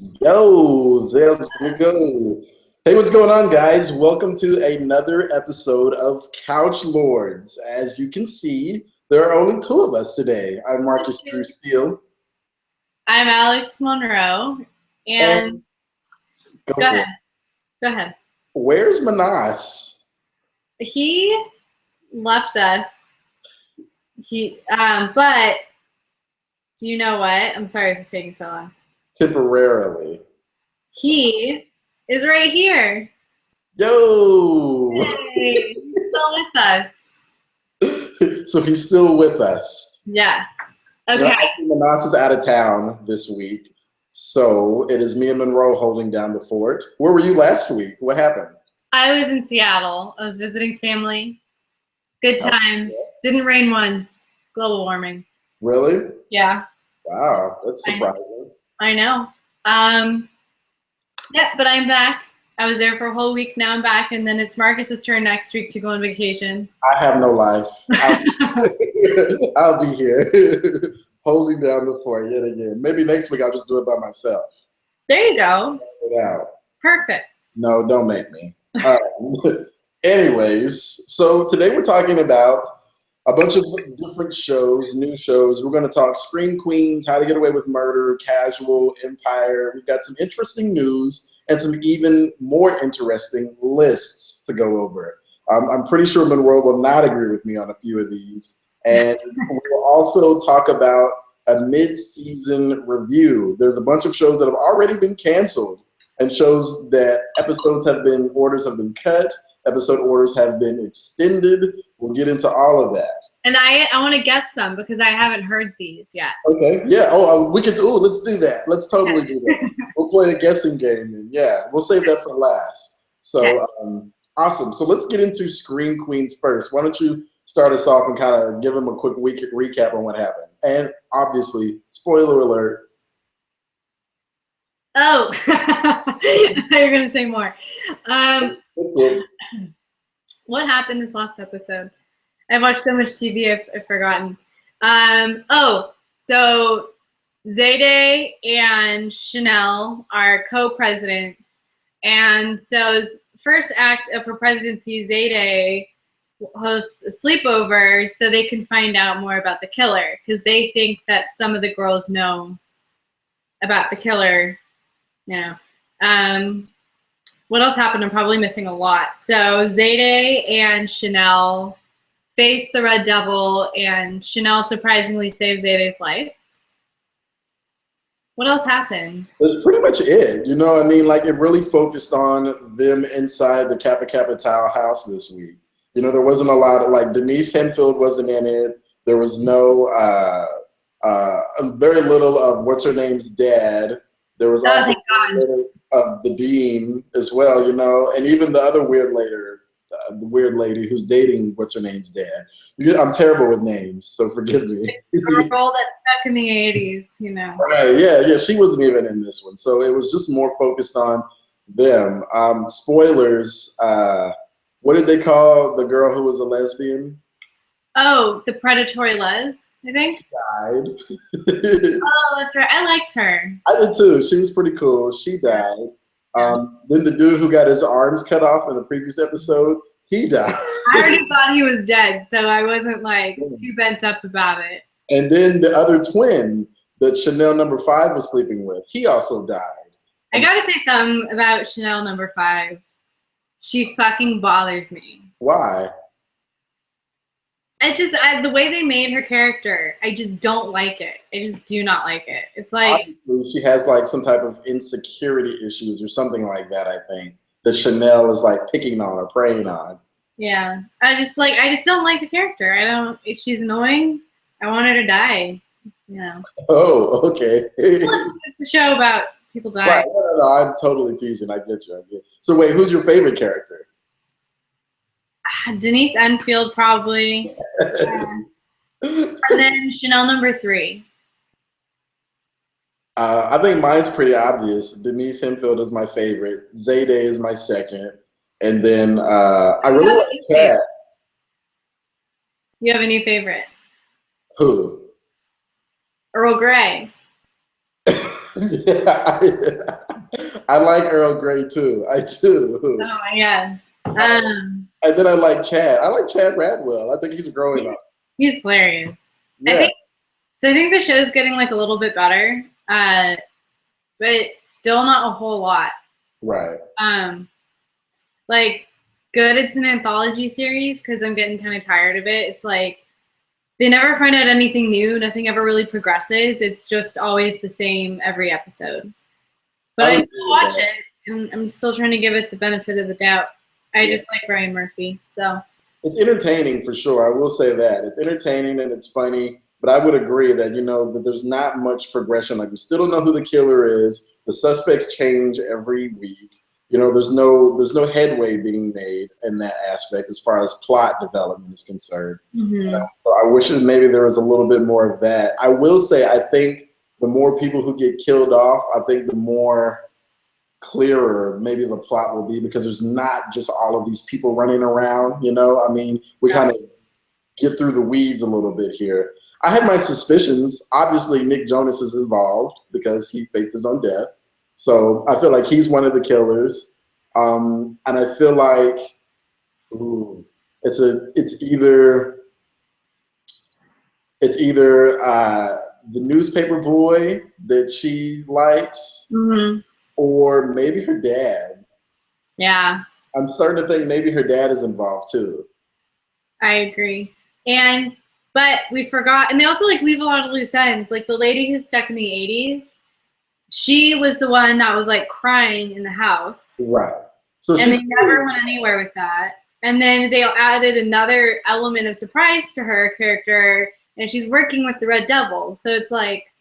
Yo, there we go. Hey, what's going on, guys? Welcome to another episode of Couch Lords. As you can see, there are only two of us today. I'm Marcus Drew Steele. I'm Alex Monroe, and And go go for ahead. it. Go ahead. Where's Minas? He left us. But do you know what? I'm sorry this is taking so long. Temporarily. He is right here. Yo! Hey, he's still with us. So he's still with us. Yes. You know, Okay. actually, Minas is out of town this week. So it is me and Monroe holding down the fort. Where were you last week? What happened? I was in Seattle. I was visiting family. Good Oh, times. Didn't rain once. Global warming. really? Yeah. Wow, that's surprising. I know. Yeah, but I'm back. I was there for a whole week. Now I'm back, and then it's Marcus's turn next week to go on vacation. I have no life. I'll be here holding down the fort yet again. Maybe next week I'll just do it by myself. There you go. Without. Perfect. No, don't make me. Anyways, so today we're talking about a bunch of different shows, new shows. We're going to talk Scream Queens, How to Get Away with Murder, Casual, Empire. We've got some interesting news and some even more interesting lists to go over. I'm pretty sure Monroe will not agree with me on a few of these. And we'll also talk about a mid-season review. There's a bunch of shows that have already been canceled and shows that orders have been cut, episode orders have been extended. We'll get into all of that. And I want to guess some because I haven't heard these yet. Okay, yeah. We could. Oh, let's do that. Let's totally do that. We'll play a guessing game then. Yeah, we'll save that for last. So awesome. So let's get into Scream Queens first. Why don't you start us off and kind of give them a quick recap on what happened? And obviously, spoiler alert. Oh, I thought you were gonna say more. That's it. What happened this last episode? I've watched so much TV, I've forgotten. So Zayday and Chanel are co-president, and so first act of her presidency, Zayday hosts a sleepover so they can find out more about the killer because they think that some of the girls know about the killer. You know. What else happened? I'm probably missing a lot. So Zayday and Chanel face the Red Devil, and Chanel surprisingly saves Zayday's life. What else happened? That's pretty much it. You know what I mean? Like, it really focused on them inside the Kappa Kappa Tau house this week. You know, there wasn't a lot of, like, Denise Henfield wasn't in it. There was no, very little of what's-her-name's dad. There was also a little of the dean as well, you know, and even the other the weird lady who's dating what's-her-name's dad. I'm terrible with names, so forgive me. A girl that's stuck in the 80s, you know. Right, yeah, she wasn't even in this one. So it was just more focused on them. Spoilers, what did they call the girl who was a lesbian? Oh, the predatory Les, I think. Died. Oh, that's right. I liked her. I did too. She was pretty cool. She died. Then the dude who got his arms cut off in the previous episode, he died. I already thought he was dead, so I wasn't like too bent up about it. And then the other twin that Chanel number 5 was sleeping with, he also died. I gotta say something about Chanel number 5. She fucking bothers me. Why? It's just the way they made her character. I just don't like it. I just do not like it. It's like obviously she has like some type of insecurity issues or something like that. I think that Chanel is like picking on or preying on. Yeah, I just don't like the character. I don't. She's annoying. I want her to die. You know. Oh, okay. It's a show about people dying. Right. No, I'm totally teasing. I get you. So wait, who's your favorite character? Denise Enfield, probably. And then Chanel number 3. I think mine's pretty obvious. Denise Henfield is my favorite. Zayday is my second. And then I really like Kat. You have a new favorite? Who? Earl Grey. Yeah, I like Earl Grey too. I do. Oh my god. And then I like Chad. I like Chad Radwell. I think he's growing up. He's hilarious. I Yeah, think so. I think the show's getting like a little bit better, but still not a whole lot. right. Um, like good. It's an anthology series because I'm getting kind of tired of it. It's like they never find out anything new. Nothing ever really progresses. It's just always the same every episode. But I I would still agree with watch that. it, and I'm still trying to give it the benefit of the doubt. I Yeah. just like Ryan Murphy, so It's entertaining for sure. I will say that. It's entertaining and it's funny, but I would agree that, that there's not much progression. Like we still don't know who the killer is. The suspects change every week. There's no headway being made in that aspect as far as plot development is concerned. So I wish that maybe there was a little bit more of that. I will say I think the more people who get killed off, I think the more clearer maybe the plot will be, because there's not just all of these people running around. I mean, we yeah, kind of get through the weeds a little bit here. I had my suspicions. Obviously, Nick Jonas is involved because he faked his own death. So I feel like he's one of the killers. And I feel like, ooh, it's either the newspaper boy that she likes, hmm or maybe her dad. yeah, I'm starting to think maybe her dad is involved too. I agree. But we forgot, and they also like leave a lot of loose ends. Like the lady who's stuck in the '80s, she was the one that was like crying in the house, Right. So and she's they never went anywhere with that. And then they added another element of surprise to her character, and she's working with the Red Devil. So it's like,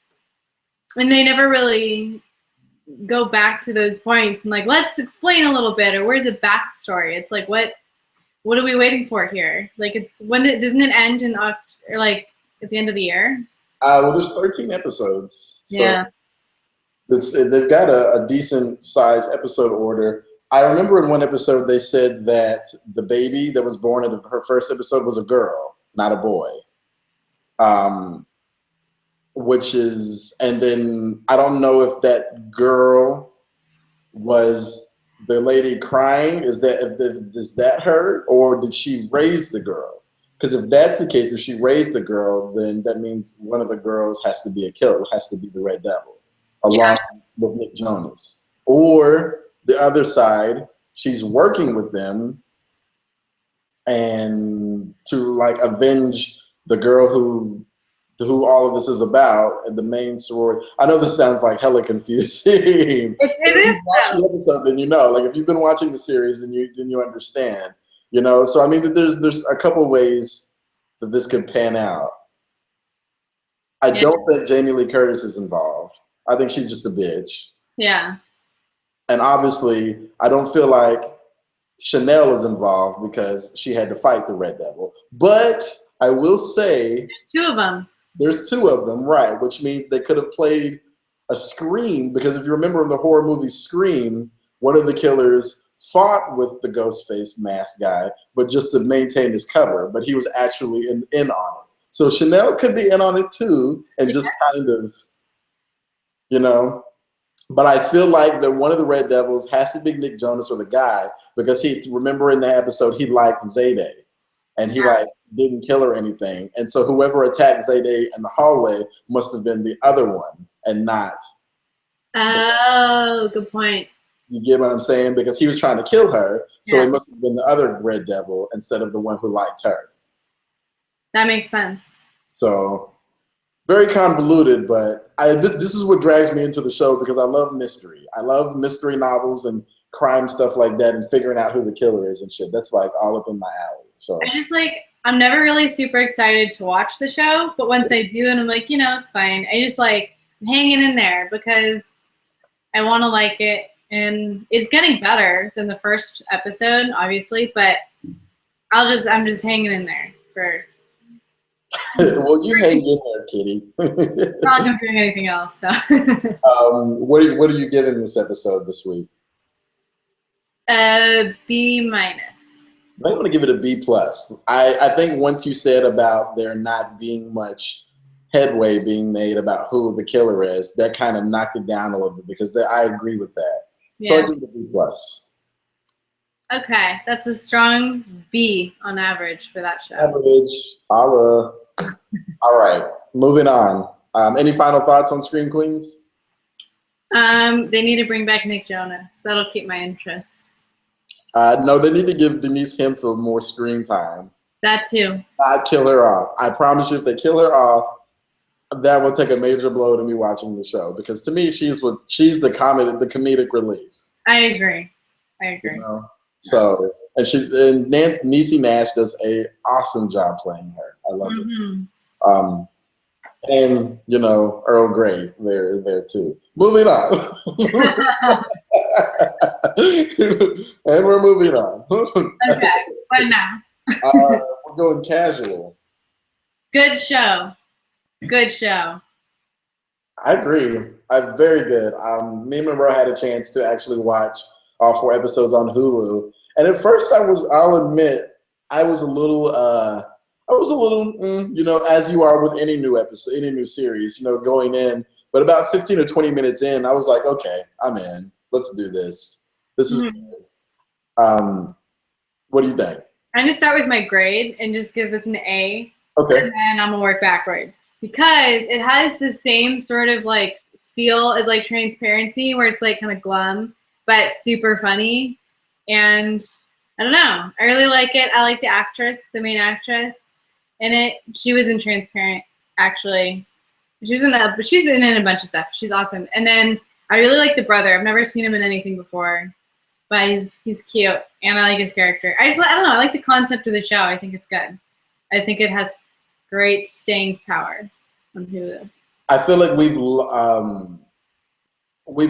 and they never really go back to those points and like let's explain a little bit, or where's the backstory. It's like what are we waiting for here? Like it's doesn't it end in or like at the end of the year? well, there's 13 episodes, so Yeah. they've got a decent size episode order. I remember in one episode they said that the baby that was born in her first episode was a girl, not a boy. Um, and then I don't know if that girl was the lady crying. Is that her, or did she raise the girl? Because if that's the case, if she raised the girl, then that means one of the girls has to be a killer, has to be the Red Devil, Yeah. along with Nick Jonas. Or the other side, she's working with them and to like avenge the girl who all of this is about, and the main sorority. I know this sounds like hella confusing. But It if is you've watched though. the episode, then you know. Like if you've been watching the series, then you understand. So I mean, there's a couple ways that this could pan out. I Yeah. don't think Jamie Lee Curtis is involved. I think she's just a bitch. Yeah. And obviously, I don't feel like Chanel is involved because she had to fight the Red Devil. But I will say There's two of them. there's two of them, right? Which means they could have played a Scream, because if you remember in the horror movie Scream, one of the killers fought with the ghost face mask guy, but just to maintain his cover. But he was actually in on it. So Chanel could be in on it too, and Yeah. just kind of, you know. But I feel like that one of the Red Devils has to be Nick Jonas or the guy, because remember in that episode he liked Zayday, and he like didn't kill her or anything, and so whoever attacked Zayday in the hallway must have been the other one and not. Oh, good point. You get what I'm saying? Because he was trying to kill her, so Yeah, it must have been the other Red Devil instead of the one who liked her. that makes sense. So very convoluted, but this is what drags me into the show, because I love mystery. I love mystery novels and crime stuff like that, and figuring out who the killer is and shit. That's like all up in my alley. So I just like I'm never really super excited to watch the show, but once I do, and I'm like, it's fine. I just like I'm hanging in there because I want to like it, and it's getting better than the first episode, obviously. But I'm just hanging in there for. well, you hang in there, Kitty. Not doing anything else. So. What are you giving this episode this week? B minus. I want to give it a B plus. I think once you said about there not being much headway being made about who the killer is, that kind of knocked it down a little bit because I agree with that. Yeah. So I think the B plus. Okay, that's a strong B on average for that show. Average. All right, moving on. Any final thoughts on Scream Queens? They need to bring back Nick Jonas. That'll keep my interest. No, they need to give Denise Hemphill more screen time. That too. Not kill her off. I promise you, if they kill her off, that will take a major blow to me watching the show, because to me, she's the comedic relief. I agree. You know? So, and Niecy Nash does a awesome job playing her. I love it. And Earl Grey there too. Moving on. And we're moving on. Okay, what now? We're going casual. Good show. I agree. Very good. Me and Monroe had a chance to actually watch all 4 episodes on Hulu, and at first I'll admit, I was a little, as you are with any new episode, any new series, going in. But about 15 or 20 minutes in, I was like, okay, I'm in. Let's do this. This is good. What do you think? I'm going to start with my grade and just give this an A. Okay. And then I'm going to work backwards. Because it has the same sort of like feel as like Transparency, where it's like kind of glum, but super funny. And I don't know. I really like it. I like the actress, the main actress in it. She was in Transparent, actually. She's been in a bunch of stuff. She's awesome. And then I really like the brother. I've never seen him in anything before, but he's cute, and I like his character. I don't know. I like the concept of the show. I think it's good. I think it has great staying power on Hulu. I feel like we've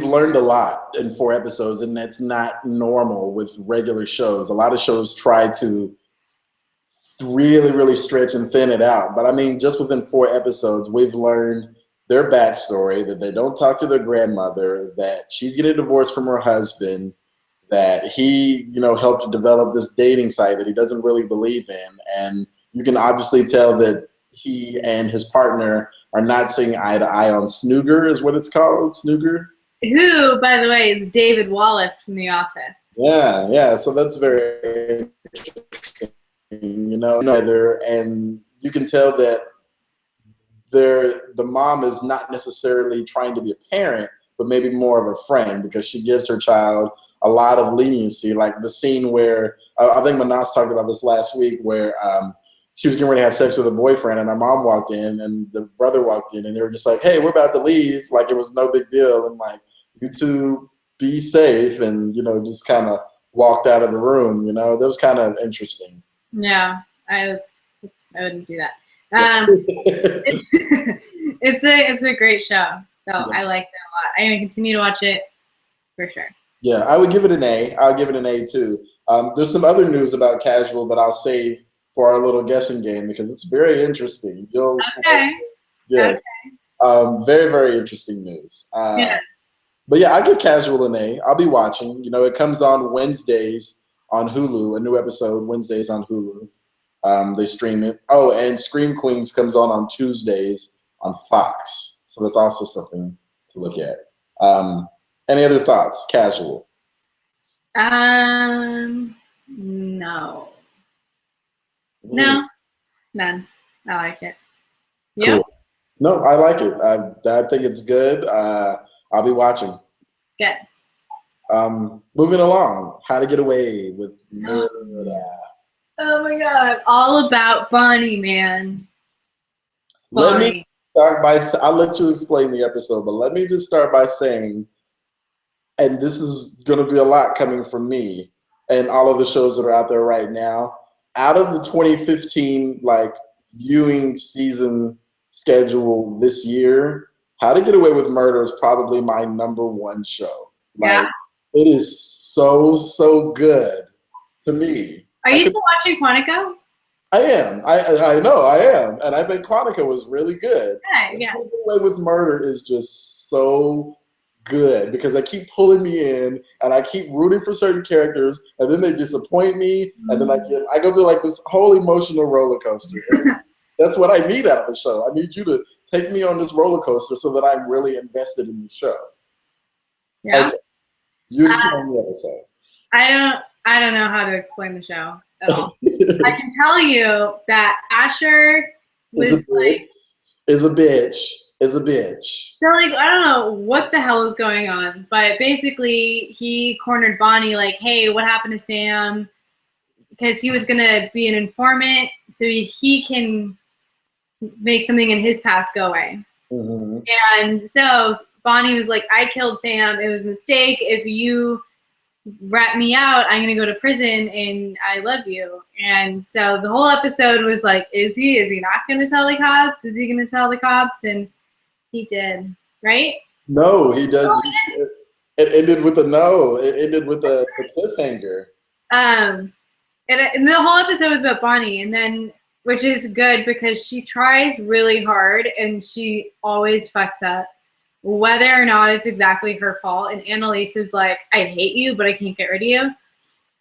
learned a lot in 4 episodes, and that's not normal with regular shows. A lot of shows try to really, really stretch and thin it out. But I mean, just within 4 episodes, we've learned their backstory, that they don't talk to their grandmother, that she's getting divorced from her husband, that he, helped to develop this dating site that he doesn't really believe in. And you can obviously tell that he and his partner are not seeing eye to eye on Snooger, is what it's called, Snooger. Who, by the way, is David Wallace from The Office. Yeah. So that's very interesting, and you can tell that the mom is not necessarily trying to be a parent, but maybe more of a friend, because she gives her child a lot of leniency. Like the scene where, I think Manas talked about this last week, where she was getting ready to have sex with a boyfriend, and her mom walked in, and the brother walked in, and they were just like, hey, we're about to leave. Like, it was no big deal. And like, you two be safe, and, just kind of walked out of the room. That was kind of interesting. Yeah, I wouldn't do that. It's a great show. So yeah. I like that a lot. I'm going to continue to watch it for sure. Yeah, I would give it an A. I'll give it an A too. There's some other news about Casual that I'll save for our little guessing game, because it's very interesting. Okay. Yes. Okay. Very, very interesting news. Yeah. But yeah, I give Casual an A. I'll be watching. It comes on Wednesdays on Hulu. A new episode Wednesdays on Hulu. They stream it. Oh, and Scream Queens comes on Tuesdays on Fox. So that's also something to look at. Any other thoughts? Casual. No. No, none. I like it. Yeah. Cool. No, I like it. I think it's good. I'll be watching. Good. Moving along. How to Get Away with Murder. Oh my God! All about Bonnie, man. Let me start by. I'll let you explain the episode, but let me just start by saying, and this is going to be a lot coming from me and all of the shows that are out there right now. Out of the 2015 viewing season schedule this year, How to Get Away with Murder is probably my #1 show. It is so good to me. Are you still watching Quantico? I am. I know I am, and I think Quantico was really good. Yeah. How to Get Away with Murder is just so good, because they keep pulling me in, and I keep rooting for certain characters, and then they disappoint me, and then I go through this whole emotional roller coaster. That's what I need out of the show. I need you to take me on this roller coaster so that I'm really invested in the show. Yeah. Okay. You Uh, explain the episode. I don't know how to explain the show at all. I can tell you that Asher Is a was bitch. like, Is a bitch. Is a bitch. so like I don't know what the hell is going on, but basically he cornered Bonnie like, hey, what happened to Sam? Because he was gonna be an informant, so he can make something in his past go away. Mm-hmm. And so Bonnie was like, I killed Sam. It was a mistake. If you rat me out, I'm going to go to prison and I love you. And so the whole episode was like, is he not going to tell the cops? Is he going to tell the cops? And he did, right? No, he doesn't. It ended with a no. It ended with a cliffhanger. And the whole episode was about Bonnie, and then, which is good because she tries really hard and she always fucks up, whether or not it's exactly her fault. And Annalise is like, I hate you, but I can't get rid of you.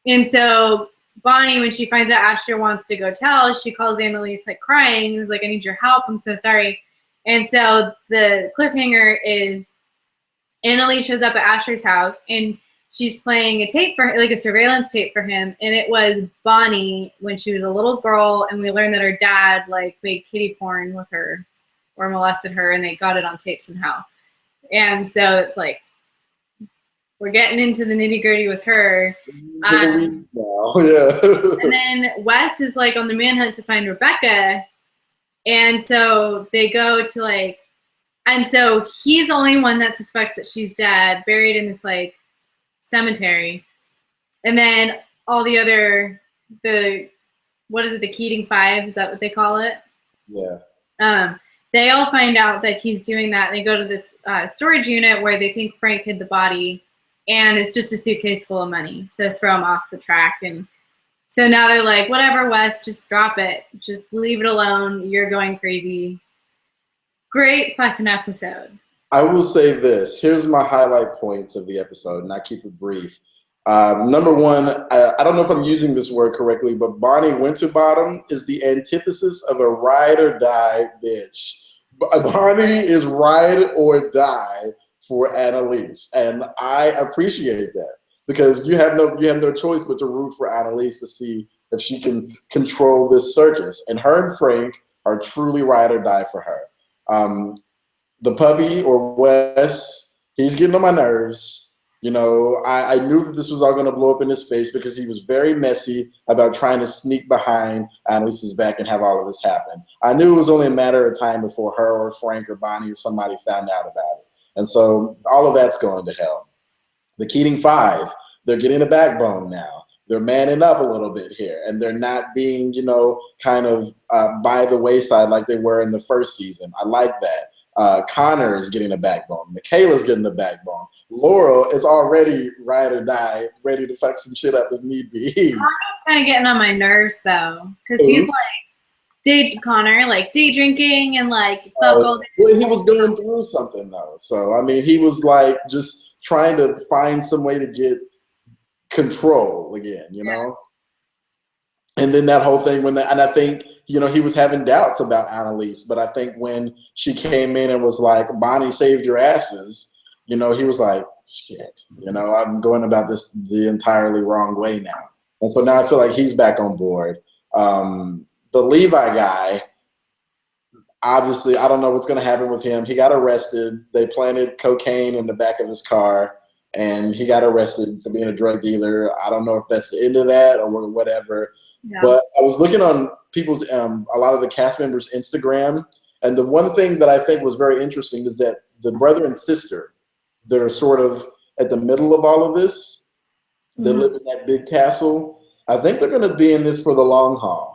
And so Bonnie, when she finds out Asher wants to go tell, she calls Annalise like crying and is like, I need your help. I'm so sorry. And so the cliffhanger is Annalise shows up at Asher's house and she's playing a tape for like a surveillance tape for him, and it was Bonnie when she was a little girl, and we learned that her dad like made kiddie porn with her or molested her, and they got it on tape somehow. And so it's like we're getting into the nitty gritty with her. Yeah. And then Wes is like on the manhunt to find Rebecca, and so they go to like, and so he's the only one that suspects that she's dead, buried in this like cemetery. And then all the other, what is it, the Keating Five, is that what they call it? Yeah. They all find out that he's doing that. They go to this storage unit where they think Frank hid the body, and it's just a suitcase full of money. So throw him off the track. And so now they're like, whatever, Wes, just drop it. Just leave it alone. You're going crazy. Great fucking episode. I will say this. Here's my highlight points of the episode, and I keep it brief. Number one, I don't know if I'm using this word correctly, but Bonnie Winterbottom is the antithesis of a ride or die bitch. Bonnie is ride or die for Annalise, and I appreciate that because you have no choice but to root for Annalise to see if she can control this circus. And her and Frank are truly ride or die for her. The puppy, or Wes, he's getting on my nerves. You know, I knew that this was all going to blow up in his face because he was very messy about trying to sneak behind Annalise's back and have all of this happen. I knew it was only a matter of time before her or Frank or Bonnie or somebody found out about it. And so all of that's going to hell. The Keating Five, they're getting a backbone now. They're manning up a little bit here, and they're not being, kind of by the wayside like they were in the first season. I like that. Connor is getting a backbone. Michaela's getting a backbone. Laurel is already ride or die, ready to fuck some shit up if need be. Connor's kind of getting on my nerves though, because he's like day drinking and like well, he was going through something though. So I mean, he was like just trying to find some way to get control again, you know. And then that whole thing and I think, he was having doubts about Annalise, but I think when she came in and was like, Bonnie saved your asses, he was like, shit, I'm going about this the entirely wrong way now. And so now I feel like he's back on board. The Levi guy, obviously, I don't know what's going to happen with him. He got arrested. They planted cocaine in the back of his car, and he got arrested for being a drug dealer. I don't know if that's the end of that or whatever. Yeah. But I was looking on people's, a lot of the cast members' Instagram, and the one thing that I think was very interesting is that the brother and sister, they're sort of at the middle of all of this. They live in that big castle. I think they're going to be in this for the long haul.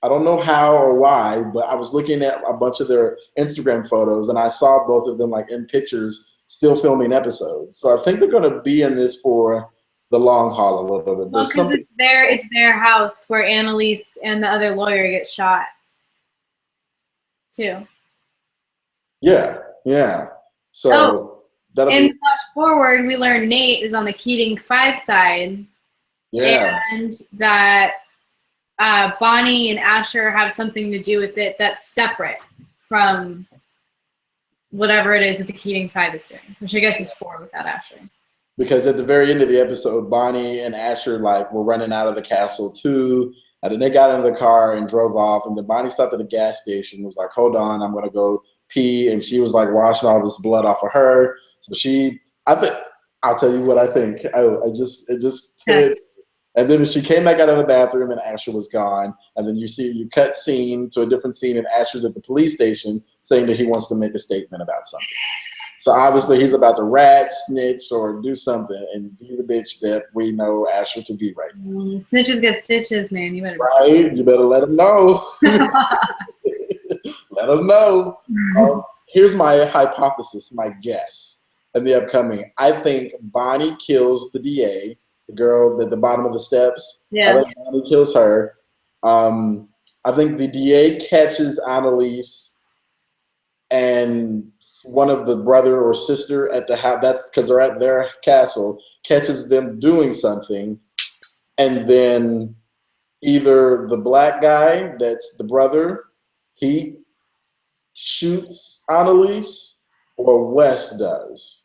I don't know how or why, but I was looking at a bunch of their Instagram photos, and I saw both of them like in pictures still filming episodes. So I think they're going to be in this for the long haul a little bit. Well, because it's their house where Annalise and the other lawyer get shot, too. Yeah. So and flash forward, we learn Nate is on the Keating Five side. Yeah. And that Bonnie and Asher have something to do with it that's separate from whatever it is that the Keating Five is doing, which I guess is 4 without Asher. Because at the very end of the episode, Bonnie and Asher like were running out of the castle too, and then they got in the car and drove off. And then Bonnie stopped at a gas station, was like, "Hold on, I'm gonna go pee," and she was like washing all this blood off of her. So I think, I'll tell you what I think. It just hit. And then she came back out of the bathroom and Asher was gone. And then you cut scene to a different scene and Asher's at the police station saying that he wants to make a statement about something. So obviously he's about to rat, snitch, or do something and be the bitch that we know Asher to be right now. Snitches get stitches, man. You better You better let him know. Let him know. Here's my hypothesis, my guess in the upcoming. I think Bonnie kills the DA, the girl at the bottom of the steps. Yeah. I think Bonnie kills her. I think the DA catches Annalise and one of the brother or sister at the house, that's because they're at their castle, catches them doing something. And then either the black guy, that's the brother, he shoots Annalise, or Wes does.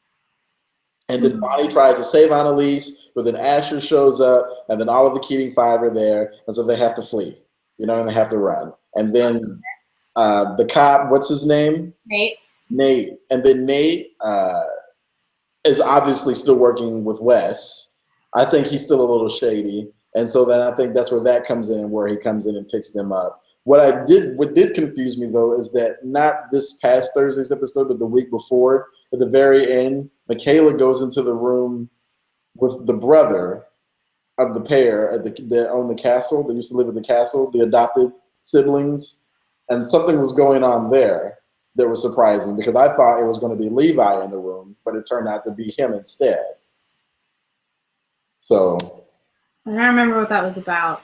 And then Bonnie tries to save Annalise, but then Asher shows up, and then all of the Keating Five are there, and so they have to flee, and they have to run. And then the cop, what's his name? Nate. And then Nate is obviously still working with Wes. I think he's still a little shady. And so then I think that's where that comes in, and where he comes in and picks them up. What did confuse me though is that not this past Thursday's episode, but the week before, at the very end, Michaela goes into the room with the brother of the pair that own the castle, that used to live at the castle, the adopted siblings, and something was going on there that was surprising because I thought it was going to be Levi in the room, but it turned out to be him instead. So I don't remember what that was about.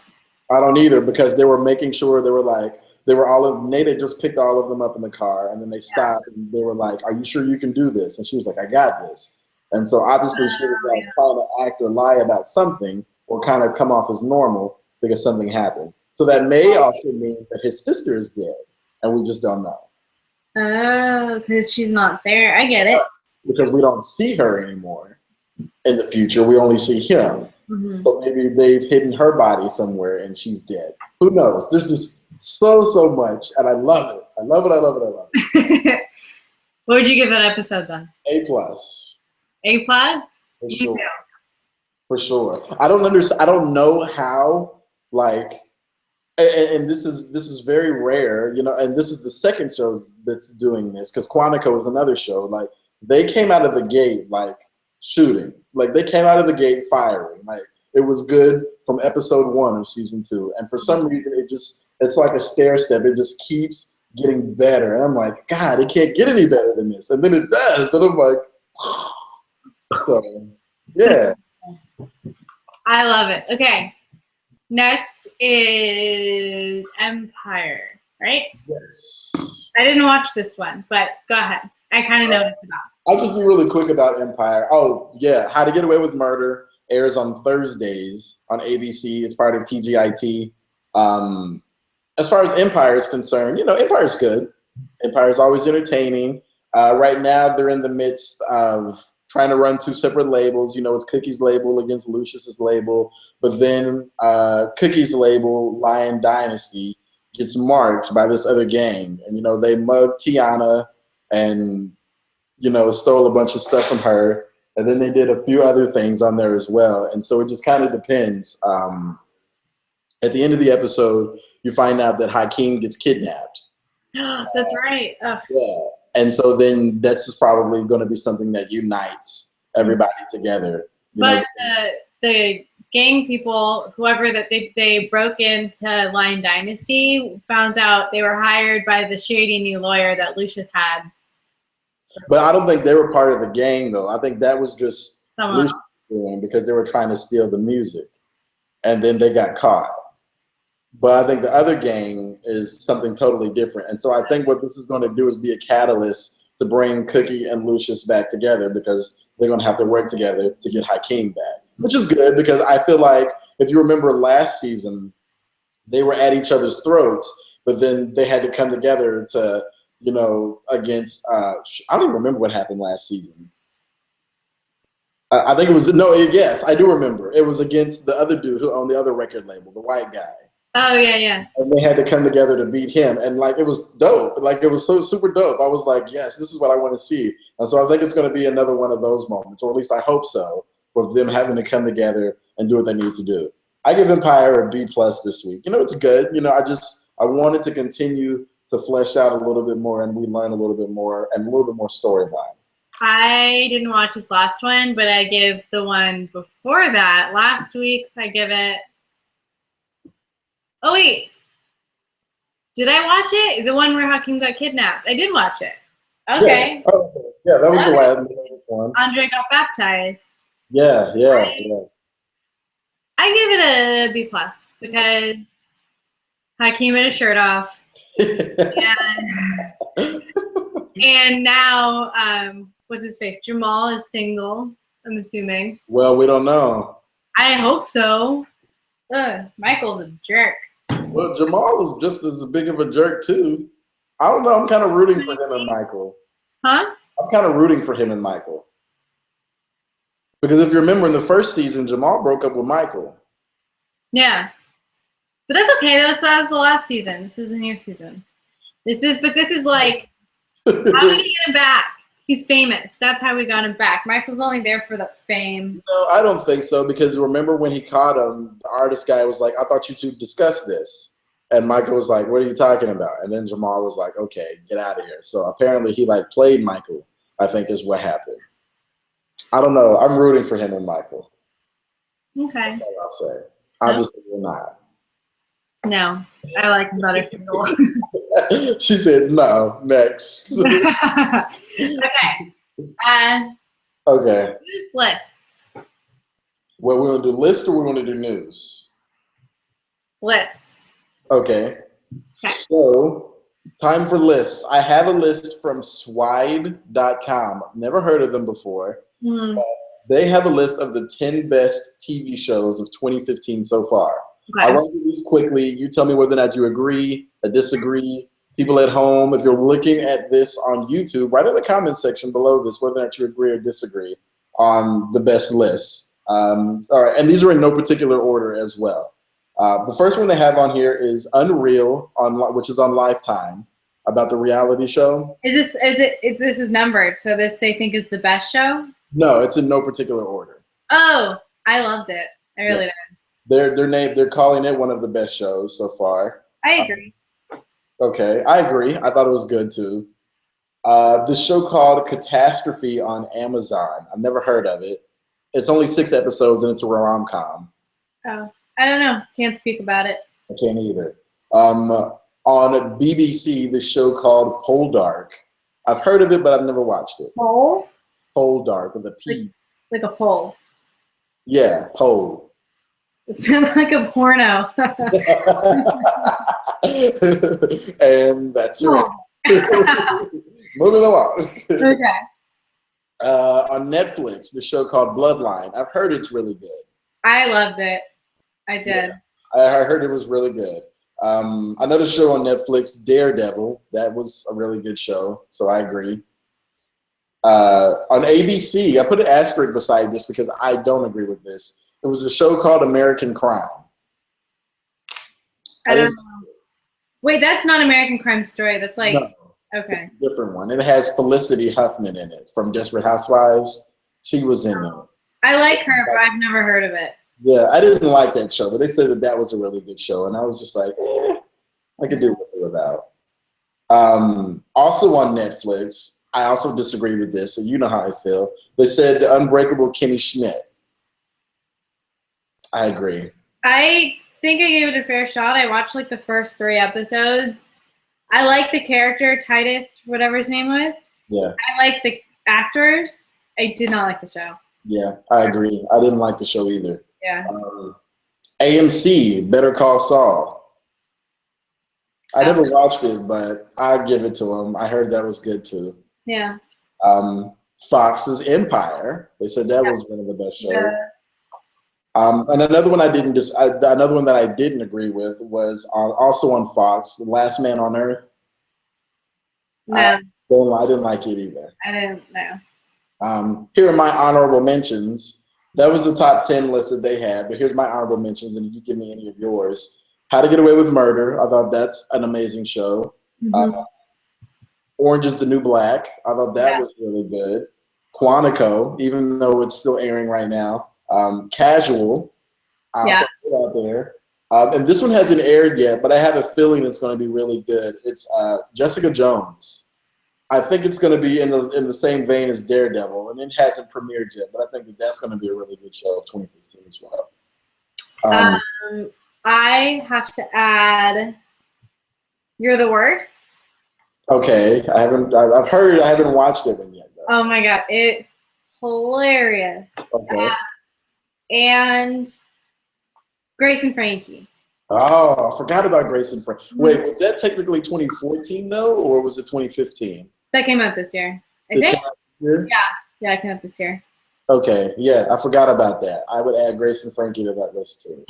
I don't either, because they were making sure Nate had just picked all of them up in the car, and then they stopped and they were like, "Are you sure you can do this?" And she was like, "I got this." And so obviously she was like trying to act or lie about something or kind of come off as normal because something happened. So that may also mean that his sister is dead and we just don't know. Oh, because she's not there. I get it. Because we don't see her anymore in the future. We only see him. Mm-hmm. So maybe they've hidden her body somewhere and she's dead. Who knows? This is so much, and I love it. I love it. What would you give that episode then? A+. A+? For sure. For sure. I don't know how, like, and this is very rare, and this is the second show that's doing this, because Quantico was another show. Like, they came out of the gate like shooting. Like, they came out of the gate firing. Like, it was good from episode 1 of season 2. And for some reason, it's like a stair step. It just keeps getting better. And I'm like, God, it can't get any better than this. And then it does. And I'm like, so, yeah. I love it. Okay. Next is Empire, right? Yes. I didn't watch this one, but go ahead. I kind of know what it's about. I'll just be really quick about Empire. Oh, yeah. How to Get Away with Murder airs on Thursdays on ABC. It's part of TGIT. As far as Empire is concerned, Empire's good. Empire's always entertaining. Right now, they're in the midst of trying to run 2 separate labels. It's Cookie's label against Lucius's label. But then Cookie's label, Lion Dynasty, gets marked by this other gang. And, they mugged Tiana and, stole a bunch of stuff from her. And then they did a few other things on there as well. And so it just kind of depends. At the end of the episode, you find out that Hakeem gets kidnapped. That's right. Ugh. Yeah. And so then that's just probably going to be something that unites everybody together. But the gang people, whoever that they broke into Lion Dynasty, found out they were hired by the shady new lawyer that Lucius had. But I don't think they were part of the gang, though. I think that was just Someone Lucius doing, because they were trying to steal the music. And then they got caught. But I think the other gang is something totally different. And so I think what this is going to do is be a catalyst to bring Cookie and Lucius back together, because they're going to have to work together to get Hakeem back, which is good, because I feel like if you remember last season, they were at each other's throats, but then they had to come together to, against, I don't even remember what happened last season. I think it was, yes, I do remember. It was against the other dude who owned the other record label, the white guy. Oh, yeah. And they had to come together to beat him. And, it was dope. It was so super dope. I was like, yes, this is what I want to see. And so I think it's going to be another one of those moments, or at least I hope so, with them having to come together and do what they need to do. I give Empire a B+ this week. It's good. I wanted to continue to flesh out a little bit more, and we learn a little bit more and a little bit more storyline. I didn't watch this last one, but I give the one before that, last week's, I give it. Oh, wait. Did I watch it? The one where Hakeem got kidnapped. I did watch it. Okay. Yeah, that was the last one. Andre got baptized. Yeah. I give it a B+ because Hakeem had his shirt off. and now, what's his face? Jamal is single, I'm assuming. Well, we don't know. I hope so. Michael's a jerk. Well, Jamal was just as big of a jerk, too. I don't know. I'm kind of rooting for him and Michael. Huh? I'm kind of rooting for him and Michael. Because if you remember in the first season, Jamal broke up with Michael. Yeah. But that's okay, though. So that was the last season. This is the new season. This is like, how are we going to get him back? He's famous. That's how we got him back. Michael's only there for the fame. No, I don't think so, because remember when he caught him, the artist guy was like, I thought you two discussed this. And Michael was like, what are you talking about? And then Jamal was like, okay, get out of here. So apparently he played Michael, I think is what happened. I don't know. I'm rooting for him and Michael. Okay. That's all I'll say. Obviously we're not. No, I like him better single. She said no. Next. Okay. Okay. News lists. Well, we're going to do lists or we're going to do news? Lists. Okay. So, time for lists. I have a list from swide.com. Never heard of them before. They have a list of the 10 best TV shows of 2015 so far. Okay. I'll run through these quickly. You tell me whether or not you agree or disagree. People at home, if you're looking at this on YouTube, write in the comment section below this whether or not you agree or disagree on the best lists. All right, and these are in no particular order as well. The first one they have on here is Unreal, which is on Lifetime, about the reality show. This is numbered, so this they think is the best show? No, it's in no particular order. Oh, I loved it. I really did. They're calling it one of the best shows so far. I agree. Okay, I agree. I thought it was good too. This show called Catastrophe on Amazon. I've never heard of it. It's only 6 episodes and it's a rom-com. Oh, I don't know. Can't speak about it. I can't either. On BBC, this show called Poldark. I've heard of it, but I've never watched it. Pole? Poldark with a P. Like a pole. Yeah, pole. It sounds like a porno. And that's it. Moving along. Okay. On Netflix, the show called Bloodline. I've heard it's really good. I loved it. I did. Yeah, I heard it was really good. Another show on Netflix, Daredevil. That was a really good show, so I agree. On ABC, I put an asterisk beside this because I don't agree with this. It was a show called American Crime. I don't know. Wait, that's not American Crime Story. That's like, no, okay. Different one. It has Felicity Huffman in it from Desperate Housewives. She was in it. I like her, but I've never heard of it. Yeah, I didn't like that show, but they said that was a really good show, and I was just like, I could do with it without. Also on Netflix, I also disagree with this, so you know how I feel. They said The Unbreakable Kimmy Schmidt. I agree. I think I gave it a fair shot. I watched like the first 3 episodes. I like the character, Titus, whatever his name was. Yeah. I like the actors. I did not like the show. Yeah, I agree. I didn't like the show either. Yeah. AMC, Better Call Saul. I never watched it, but I give it to them. I heard that was good too. Yeah. Fox's Empire. They said that was one of the best shows. And another one another one that I didn't agree with was also on Fox, The Last Man on Earth. No, I didn't like it either. I didn't know. Here are my honorable mentions. That was the top 10 list that they had, but here's my honorable mentions, and you give me any of yours. How to Get Away with Murder. I thought that's an amazing show. Mm-hmm. Orange is the New Black. I thought that was really good. Quantico, even though it's still airing right now. Casual. I'll put it out there. And this one hasn't aired yet, but I have a feeling it's going to be really good. It's Jessica Jones. I think it's going to be in the same vein as Daredevil, and it hasn't premiered yet, but I think that's going to be a really good show of 2015 as well. I have to add You're the Worst. Okay, I've heard, I haven't watched it yet though. Oh my god, it's hilarious. Okay. And Grace and Frankie. Oh, I forgot about Grace and Frankie. Wait, was that technically 2014 though, or was it 2015? That came out this year. I think. Yeah, it came out this year. Okay, yeah, I forgot about that. I would add Grace and Frankie to that list too.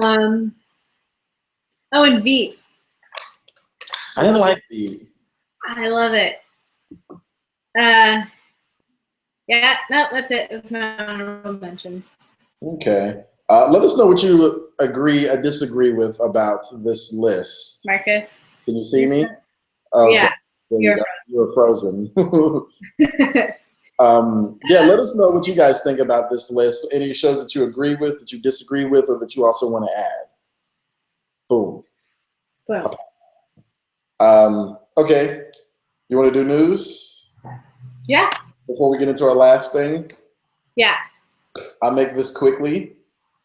Oh, and Veep. I didn't like Veep. I love it. Yeah, no, that's it. That's my honorable mentions. Okay. Let us know what you agree or disagree with about this list. Marcus. Can you see me? Okay. Yeah. You're frozen. Yeah, let us know what you guys think about this list. Any shows that you agree with, that you disagree with, or that you also want to add. Boom. Boom. Okay. You want to do news? Yeah. Before we get into our last thing? Yeah. I'll make this quickly.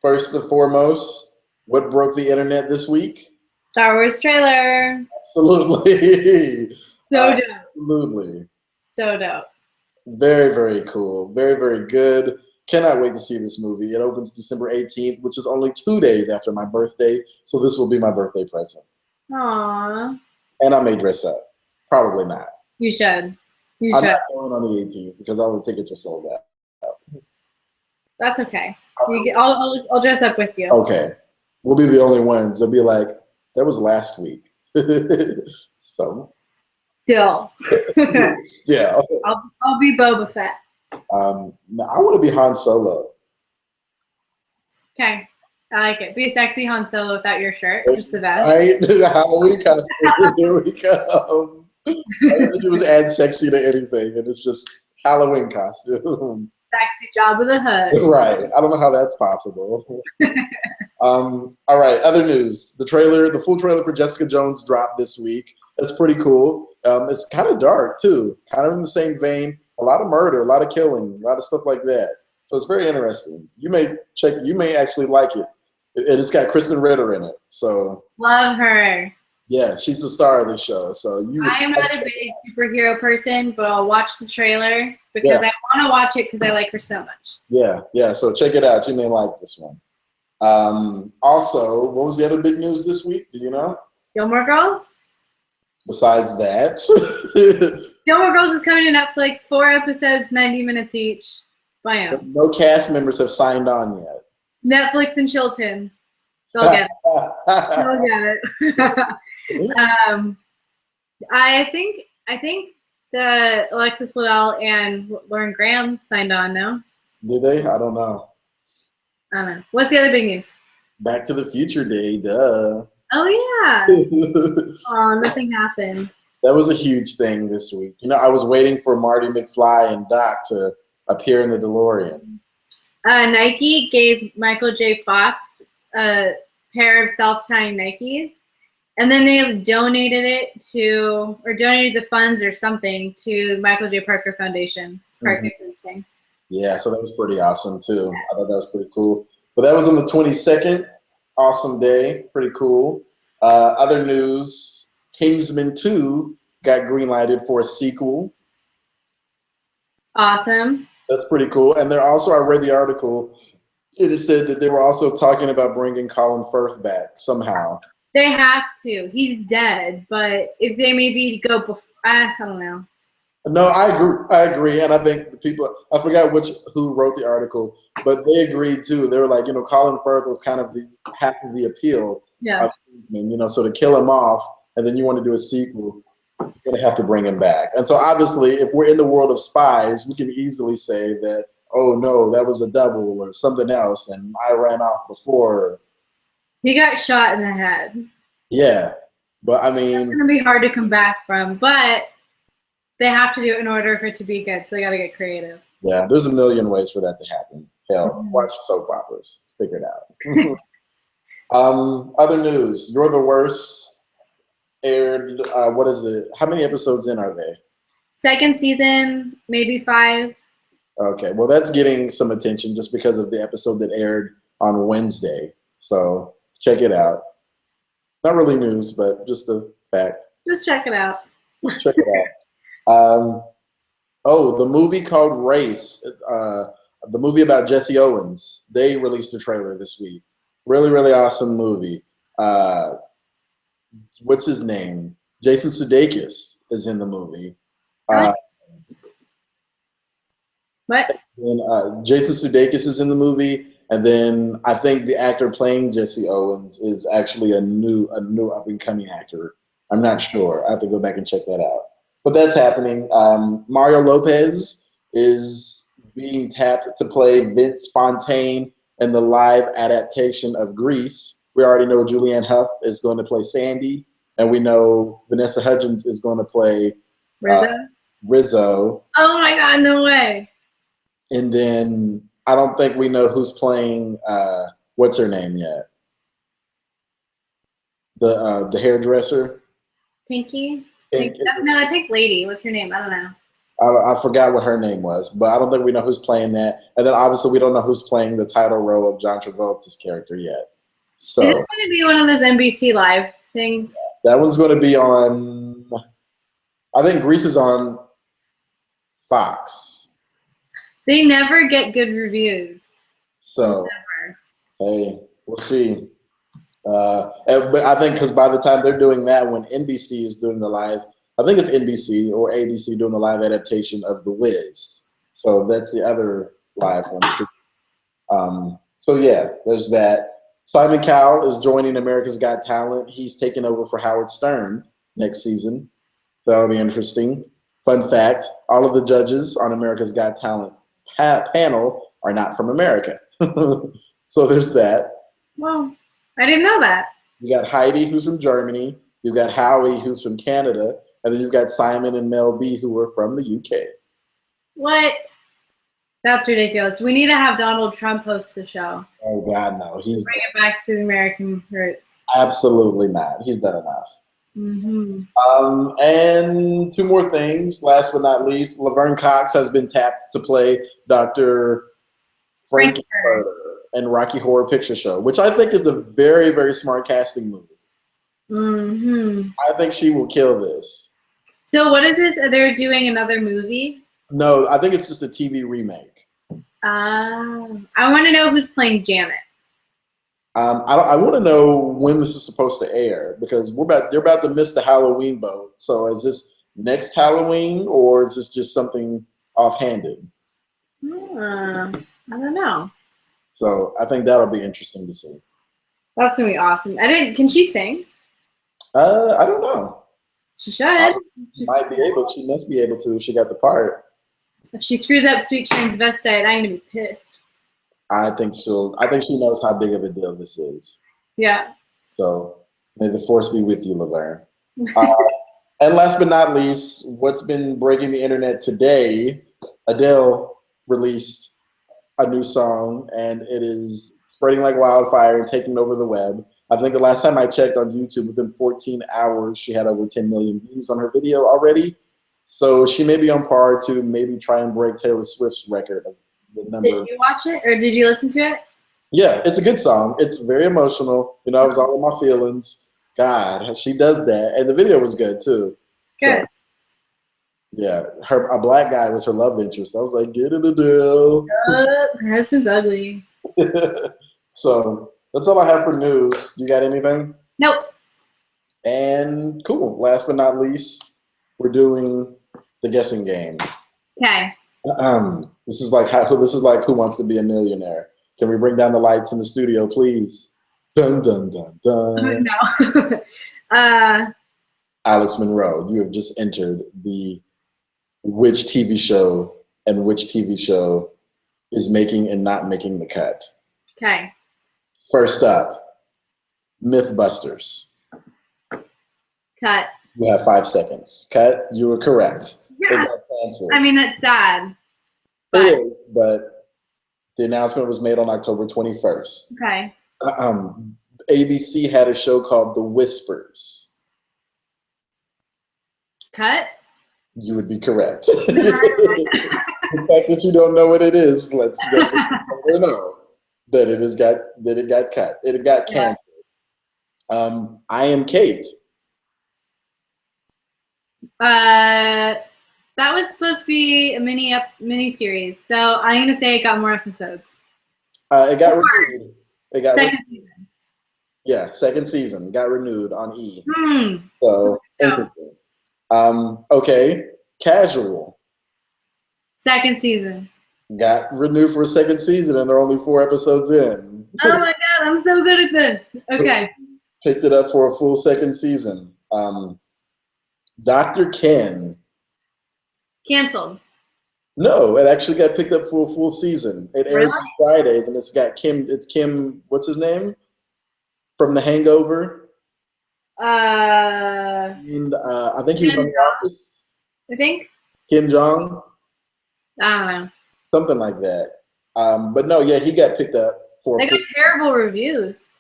First and foremost, what broke the internet this week? Star Wars trailer. Absolutely. So dope. Absolutely. So dope. Very, very cool. Very, very good. Cannot wait to see this movie. It opens December 18th, which is only 2 days after my birthday. So this will be my birthday present. Aww. And I may dress up. Probably not. You should. I'm not going on the 18th because all the tickets are sold out. That's okay. I'll dress up with you. Okay. We'll be the only ones. They'll be like, that was last week. So. Still. Yeah. I'll be Boba Fett. I want to be Han Solo. Okay. I like it. Be a sexy Han Solo without your shirt. It's just the best. Right? The Halloween costume. Here we go. All you have to do is add sexy to anything, and it's just Halloween costume. Sexy Job with a hood. Right. I don't know how that's possible. All right. Other news. The full trailer for Jessica Jones dropped this week. That's pretty cool. It's kind of dark too. Kind of in the same vein. A lot of murder, a lot of killing, a lot of stuff like that. So it's very interesting. You may actually like it. And it's got Kristen Ritter in it. So love her. Yeah, she's the star of the show. So I am not a big superhero person, but I'll watch the trailer because I want to watch it because I like her so much. Yeah. So check it out. You may like this one. Also, what was the other big news this week? Do you know? Gilmore Girls. Besides that, Gilmore Girls is coming to Netflix. 4 episodes, 90 minutes each. Bam. No cast members have signed on yet. Netflix and Chilton. They'll get it. They'll get it. I think that Alexis Bledel and Lauren Graham signed on now. Did they? I don't know. I don't know. What's the other big news? Back to the Future Day, duh. Oh yeah. Oh, nothing happened. That was a huge thing this week. You know, I was waiting for Marty McFly and Doc to appear in the DeLorean. Nike gave Michael J. Fox a pair of self-tying Nikes, and then they donated the funds or something to Michael J. Parker Foundation. It's Parkinson's thing. Yeah, so that was pretty awesome too. I thought that was pretty cool. But that was on the 22nd. Awesome day. Pretty cool. Other news, Kingsman 2 got greenlighted for a sequel. Awesome. That's pretty cool. And they're also, I read the article, it said that they were also talking about bringing Colin Firth back somehow. They have to. He's dead. But if they maybe go before, I don't know. No, I agree. I agree, and I think the people. I forgot who wrote the article, but they agreed too. They were like, Colin Firth was kind of the half of the appeal Yeah. of Kingsman, so to kill him off, and then you want to do a sequel, you're gonna have to bring him back. And so obviously, if we're in the world of spies, we can easily say that, oh no, that was a double or something else, and I ran off before. He got shot in the head. Yeah, but I mean, it's gonna be hard to come back from, but they have to do it in order for it to be good, so they got to get creative. yeah, there's a million ways for that to happen. Hell, watch soap operas, figure it out. Other news: You're the Worst aired. What is it? How many episodes in are they? Second season, maybe 5. Okay, well, that's getting some attention just because of the episode that aired on Wednesday. So check it out. Not really news, but just a fact. Just check it out. Just check it out. The movie called Race, the movie about Jesse Owens, they released a trailer this week. Really, really awesome movie. What's his name? Jason Sudeikis is in the movie. What? And, Jason Sudeikis is in the movie, and then I think the actor playing Jesse Owens is actually a new up and coming actor. I'm not sure. I have to go back and check that out. But that's happening. Mario Lopez is being tapped to play Vince Fontaine in the live adaptation of Grease. We already know Julianne Hough is going to play Sandy, and we know Vanessa Hudgens is going to play Rizzo. Oh my God, no way. And then I don't think we know who's playing what's her name yet. The hairdresser. Pinky? No, the pink lady. What's her name? I don't know. I forgot what her name was, but I don't think we know who's playing that. And then obviously we don't know who's playing the title role of John Travolta's character yet. So is this going to be one of those NBC Live things? That one's going to be on. I think Grease is on Fox. They never get good reviews. So hey, we'll see. But I think because by the time they're doing that, when NBC is doing the live, I think it's NBC or ABC doing the live adaptation of The Wiz. So that's the other live one too. So yeah, there's that. Simon Cowell is joining America's Got Talent. He's taking over for Howard Stern next season. That'll be interesting. Fun fact, all of the judges on America's Got Talent panel are not from America. So there's that. Well, I didn't know that. You got Heidi, who's from Germany. You've got Howie, who's from Canada. And then you've got Simon and Mel B, who are from the UK. What? That's ridiculous. We need to have Donald Trump host the show. Oh, God, no. He's bring it back to the American roots. Absolutely not. He's done enough. Mm-hmm. And two more things. Last but not least, Laverne Cox has been tapped to play Dr. Frankenfurter in Rocky Horror Picture Show, which I think is a very, very smart casting move. Mm-hmm. I think she will kill this. So what is this? They're doing another movie? No, I think it's just a TV remake. I want to know who's playing Janet. I want to know when this is supposed to air because they're about to miss the Halloween boat. So is this next Halloween or is this just something offhanded? I don't know. So I think that'll be interesting to see. That's gonna be awesome. Can she sing? I don't know. She should. She might be able. She must be able to if she got the part. If she screws up Sweet Transvestite, I'm gonna be pissed. I think she knows how big of a deal this is. Yeah. So may the force be with you, Laverne. And last but not least, what's been breaking the internet today? Adele released a new song, and it is spreading like wildfire and taking over the web. I think the last time I checked on YouTube, within 14 hours, she had over 10 million views on her video already. So she may be on par to maybe try and break Taylor Swift's record of the number. Did you watch it or did you listen to it? Yeah, it's a good song. It's very emotional. I was all in my feelings. God, she does that. And the video was good too. Good. So, yeah, a black guy was her love interest. I was like, get it, Adele. Her husband's ugly. So that's all I have for news. You got anything? Nope. And cool. Last but not least, we're doing The guessing game. Okay. This is like Who Wants to Be a Millionaire. Can we bring down the lights in the studio, please? Dun dun dun dun. No. Alex Monroe, you have just entered the which TV show and which TV show is making and not making the cut. Okay. First up, Mythbusters. Cut. You have 5 seconds. Cut. You were correct. Yeah. It got canceled. I mean, that's sad. It is, but the announcement was made on October 21st. Okay. ABC had a show called The Whispers. Cut. You would be correct. The fact that you don't know what it is, let's know that it got cut. It got canceled. I Am Kate. That was supposed to be a mini series, so I'm gonna say it got more episodes. It got renewed. Second season. Yeah, second season got renewed on E. Hmm. So interesting. Okay, Casual. Second season. Got renewed for a second season, and they're only 4 episodes in. Oh my god, I'm so good at this. Okay. Picked it up for a full second season. Dr. Ken. Canceled. No, it actually got picked up for a full season. It airs on Fridays, and it's got Kim. It's Kim. What's his name? From The Hangover. And I think he was on The Office. I think. Kim Jong. I don't know. Something like that. But no, yeah, he got picked up for. They got terrible reviews.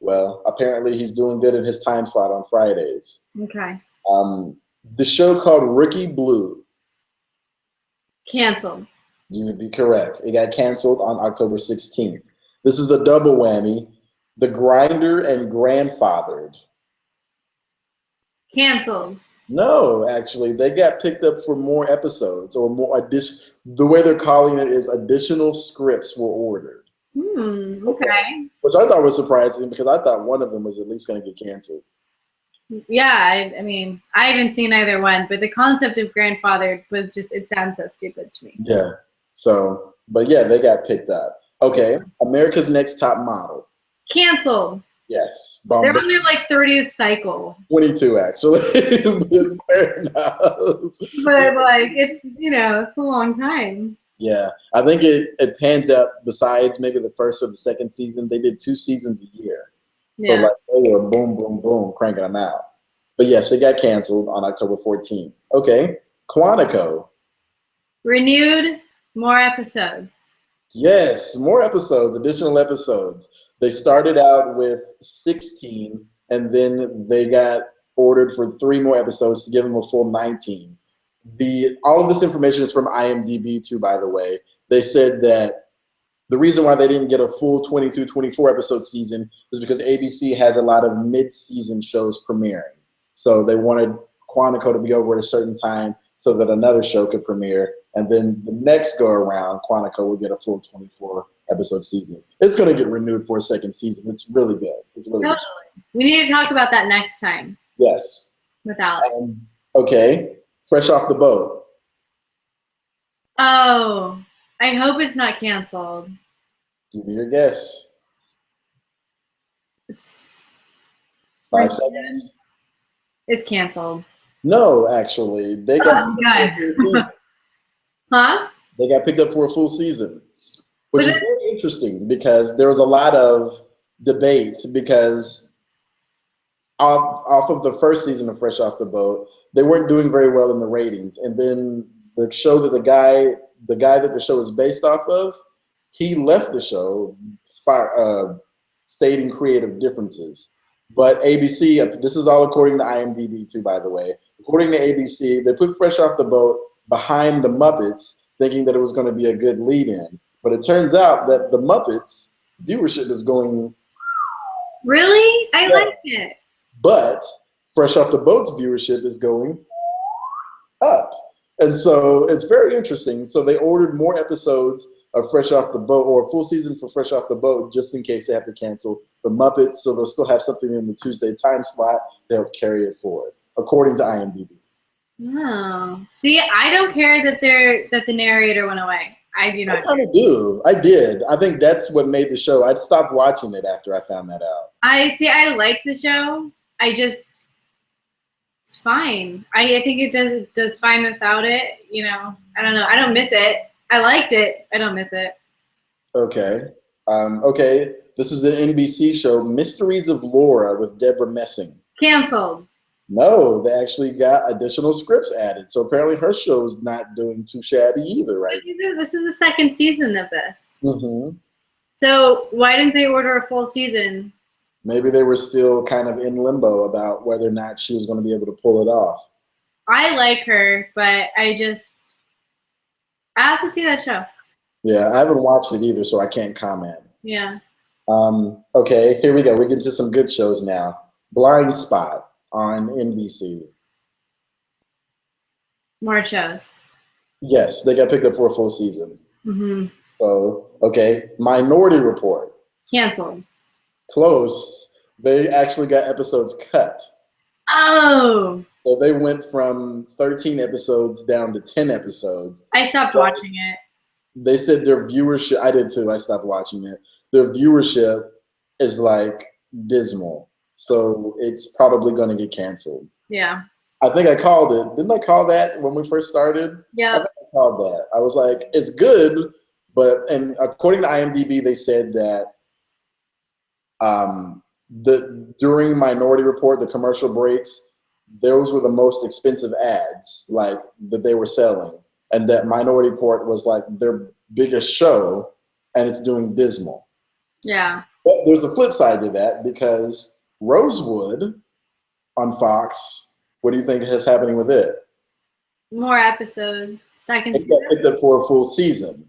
Well, apparently he's doing good in his time slot on Fridays. Okay. The show called Rookie Blue. Canceled. You would be correct. It got canceled on October 16th. This is a double whammy. The Grinder and Grandfathered. Canceled. No, actually, they got picked up for more episodes or more the way they're calling it is additional scripts were ordered. Okay. Which I thought was surprising because I thought one of them was at least going to get canceled. Yeah, I mean, I haven't seen either one, but the concept of grandfathered was just, it sounds so stupid to me. Yeah. So, but yeah, they got picked up. Okay. America's Next Top Model. Canceled. Yes. They're on their like 30th cycle. 22 actually. Fair enough. But like, it's, it's a long time. Yeah. I think it pans out besides maybe the first or the second season. They did 2 seasons a year. Yeah. So like they were boom, boom, boom, cranking them out. But yes, it got canceled on October 14th. Okay, Quantico. Renewed, more episodes. Yes, more episodes, additional episodes. They started out with 16, and then they got ordered for 3 more episodes to give them a full 19. All of this information is from IMDb too, by the way. They said that the reason why they didn't get a full 22, 24 episode season is because ABC has a lot of mid-season shows premiering. So they wanted Quantico to be over at a certain time so that another show could premiere. And then the next go around, Quantico would get a full 24 episode season. It's going to get renewed for a second season. It's really good. It's really good. We need to talk about that next time. Yes. With Alex. Okay. Fresh Off the Boat. Oh. I hope it's not canceled. Give me your guess. 5 seconds. It's canceled. No, actually. They got Huh? They got picked up for a full season. Which is very interesting because there was a lot of debate because off of the first season of Fresh Off the Boat, they weren't doing very well in the ratings. And then the show that the guy that the show is based off of, he left the show, stating creative differences. But ABC, this is all according to IMDb too, by the way. According to ABC, they put Fresh Off the Boat behind the Muppets, thinking that it was going to be a good lead-in. But it turns out that the Muppets viewership is going. Really? I like it. But Fresh Off the Boat's viewership is going up. And so it's very interesting. So they ordered more episodes of Fresh Off the Boat, or a full season for Fresh Off the Boat, just in case they have to cancel the Muppets. So they'll still have something in the Tuesday time slot to help carry it forward, according to IMDb. Oh, see, I don't care that the narrator went away. I do I not kind care. of do. I did. I think that's what made the show. I stopped watching it after I found that out. I see. I like the show. I just it's fine. I think it does fine without it. You know, I don't know. I don't miss it. I liked it. I don't miss it. Okay. Okay. This is the NBC show Mysteries of Laura with Deborah Messing. Canceled. No, they actually got additional scripts added. So apparently her show's not doing too shabby either, right? This is the second season of this. Mm-hmm. So why didn't they order a full season? Maybe they were still kind of in limbo about whether or not she was going to be able to pull it off. I like her, but I have to see that show. Yeah, I haven't watched it either, so I can't comment. Yeah. Okay, here we go. We're getting to some good shows now. Blind Spot on NBC. More shows. Yes, they got picked up for a full season. Mm-hmm. So, okay, Minority Report. Canceled. Close. They actually got episodes cut. Oh. So they went from 13 episodes down to 10 episodes. I stopped watching it. They said their viewership, I did too, I stopped watching it. Their viewership is like dismal. So it's probably going to get canceled. Yeah. I think I called it. Didn't I call that when we first started? Yeah. I think I called that. I was like, it's good, and according to IMDb, they said that during Minority Report, the commercial breaks, those were the most expensive ads like that they were selling, and that Minority Report was like their biggest show, and it's doing dismal. Yeah. But there's a flip side to that because Rosewood on Fox. What do you think is happening with it? More episodes. Second It got picked up for a full season.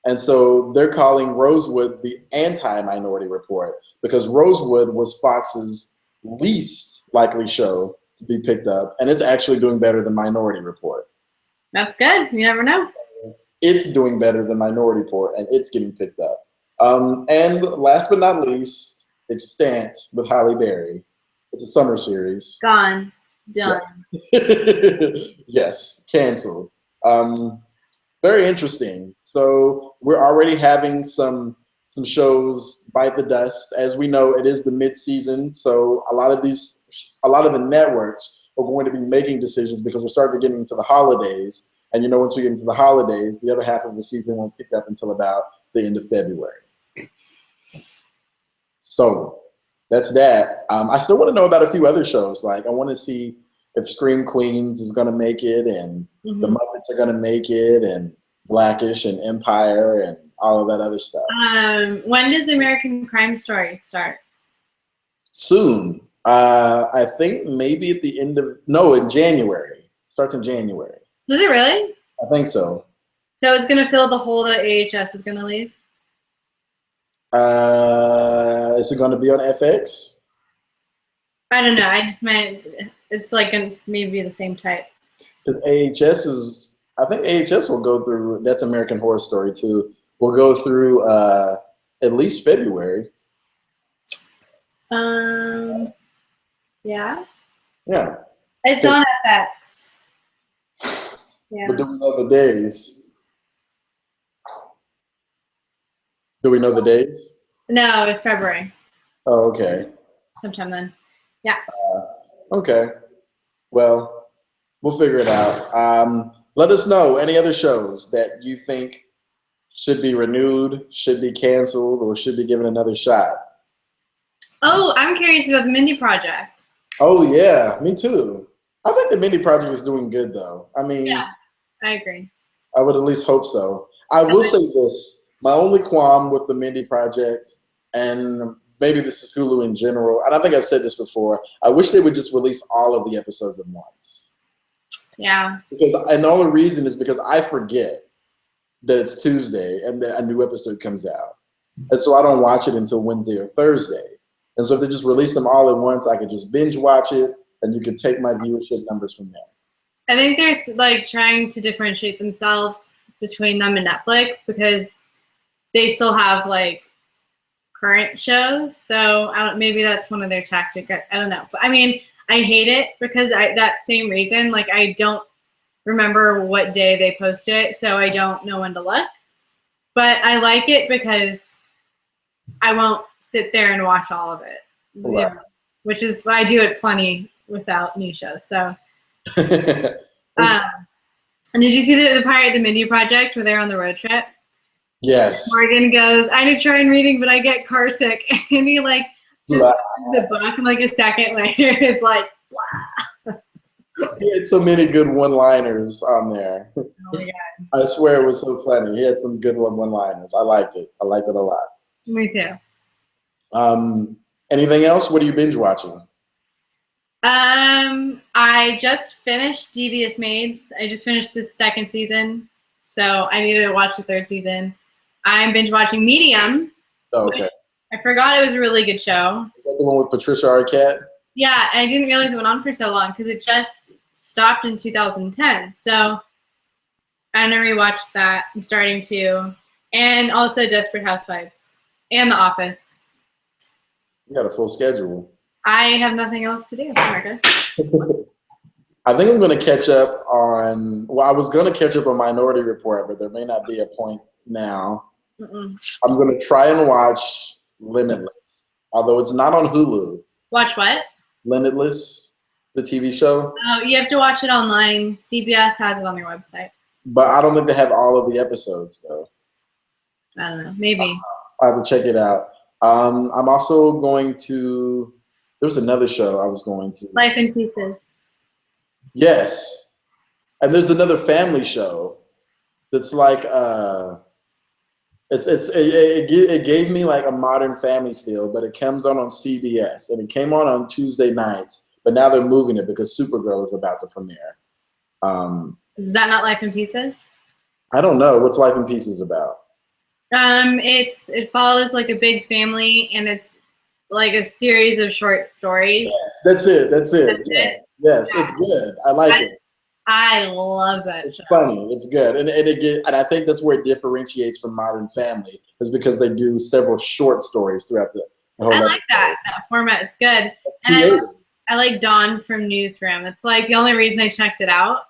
And so they're calling Rosewood the anti-Minority Report because Rosewood was Fox's least likely show to be picked up, and it's actually doing better than Minority Report. That's good. You never know. It's doing better than Minority Report, and it's getting picked up. And last but not least, Extant with Halle Berry. It's a summer series. Gone. Done. Yes, yes, canceled. Very interesting. So we're already having some shows bite the dust. As we know, it is the mid-season, so a lot of the networks are going to be making decisions because we're starting to get into the holidays. And you know, once we get into the holidays, the other half of the season won't pick up until about the end of February. So that's that. I still want to know about a few other shows. Like I want to see if Scream Queens is going to make it, and the Muppets are going to make it, and Blackish and Empire and all of that other stuff. When does American Crime Story start? Soon. I think maybe at the end of in January. Starts in January. Does it really? I think so. So it's going to fill the hole that AHS is going to leave? Is it going to be on FX? I don't know. I just meant it's like maybe the same type. Because I think AHS will go through, that's American Horror Story too, will go through at least February. Yeah. Yeah. It's on FX. Yeah. But do we know the days? Do we know the days? No, it's February. Oh, okay. Sometime then. Yeah. Okay. Well, we'll figure it out. Let us know any other shows that you think should be renewed, should be canceled, or should be given another shot. Oh, I'm curious about the Mindy Project. Oh, yeah. Me too. I think the Mindy Project is doing good, though. I mean, yeah, I agree. I would at least hope so. I will say this. My only qualm with the Mindy Project, and maybe this is Hulu in general, and I think I've said this before, I wish they would just release all of the episodes at once. Yeah. And the only reason is because I forget that it's Tuesday and that a new episode comes out. And so I don't watch it until Wednesday or Thursday. And so if they just release them all at once, I could just binge watch it, and you could take my viewership numbers from there. I think they're like trying to differentiate themselves between them and Netflix because they still have like current shows. So maybe that's one of their tactics. I don't know. But I mean, I hate it because that same reason, like I don't remember what day they post it, so I don't know when to look. But I like it because I won't sit there and watch all of it, Right. which is why I do it plenty without new shows. So, and did you see the Pirate the Mindy project where they're on the road trip? Yes. Morgan goes, I need to try reading, but I get car sick. And he like just the book, and like a second later, it's like, blah. He had so many good one-liners on there. Oh my God. I swear it was so funny. He had some good one-liners. I liked it. I liked it a lot. Me too. Anything else? What are you binge watching? I just finished Devious Maids. I just finished the second season, so I need to watch the third season. I'm binge watching Medium. Oh, okay. I forgot it was a really good show. Is that the one with Patricia Arquette? Yeah, and I didn't realize it went on for so long because it just stopped in 2010. So I'm gonna rewatch that. I'm starting to, and also Desperate Housewives and The Office. You got a full schedule. I have nothing else to do, Marcus. I think I'm going to catch up on, well, I was going to catch up on Minority Report, but there may not be a point now. I'm going to try and watch Limitless, although it's not on Hulu. Watch what? Limitless, the TV show. Oh, you have to watch it online. CBS has it on their website. But I don't think they have all of the episodes, though. I don't know. Maybe. I'll have to check it out. I'm also going to, there was another show I was going to. Life in Pieces. Yes. And there's another family show that's like, it gave me like a Modern Family feel, but it comes on CBS. And it came on Tuesday nights, but now they're moving it because Supergirl is about to premiere. Is that not Life in Pieces? I don't know. What's Life in Pieces about? It follows like a big family, and it's like a series of short stories. Yes, that's it. Yes, yeah. It's good. I like it. I love that it's show. Funny. It's good, and I think that's where it differentiates from Modern Family is because they do several short stories throughout the whole. I like that format. It's good, and I like Dawn from Newsroom. It's like the only reason I checked it out,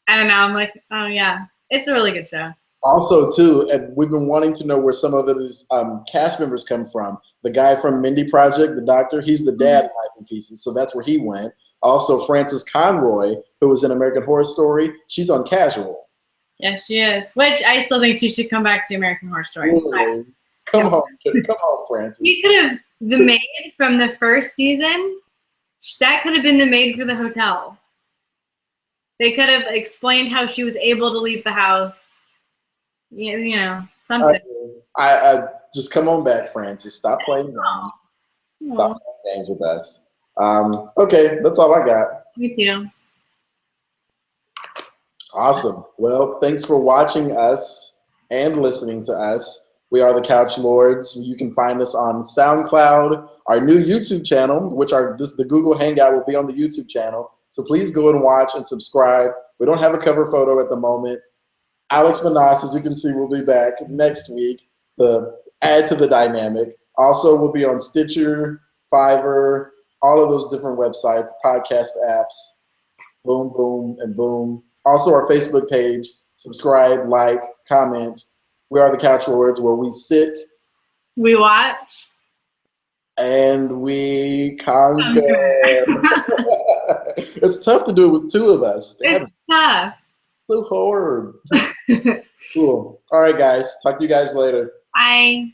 and now I'm like, oh yeah, it's a really good show. Also, too, and we've been wanting to know where some of these cast members come from. The guy from Mindy Project, the doctor, he's the dad in Life in Pieces, so that's where he went. Also, Frances Conroy, who was in American Horror Story, she's on Casual. Yes, she is. Which I still think she should come back to American Horror Story. Really? Come home, Frances. She could have the maid from the first season. That could have been the maid for the hotel. They could have explained how she was able to leave the house. You know, something. I just come on back, Frances. Stop playing games. Stop playing games with us. Okay, that's all I got. Me too. Awesome. Well, thanks for watching us and listening to us. We are the Couch Lords. You can find us on SoundCloud, our new YouTube channel, which the Google Hangout will be on the YouTube channel. So please go and watch and subscribe. We don't have a cover photo at the moment. Alex Manas, as you can see, will be back next week to add to the dynamic. Also, we'll be on Stitcher, Fiverr, all of those different websites, podcast apps, boom, boom, and boom. Also, our Facebook page. Subscribe, like, comment. We are the Couch Lords, where we sit. We watch. And we conquer. It's tough to do it with two of us. It's tough. So hard. Cool. All right, guys. Talk to you guys later. Bye.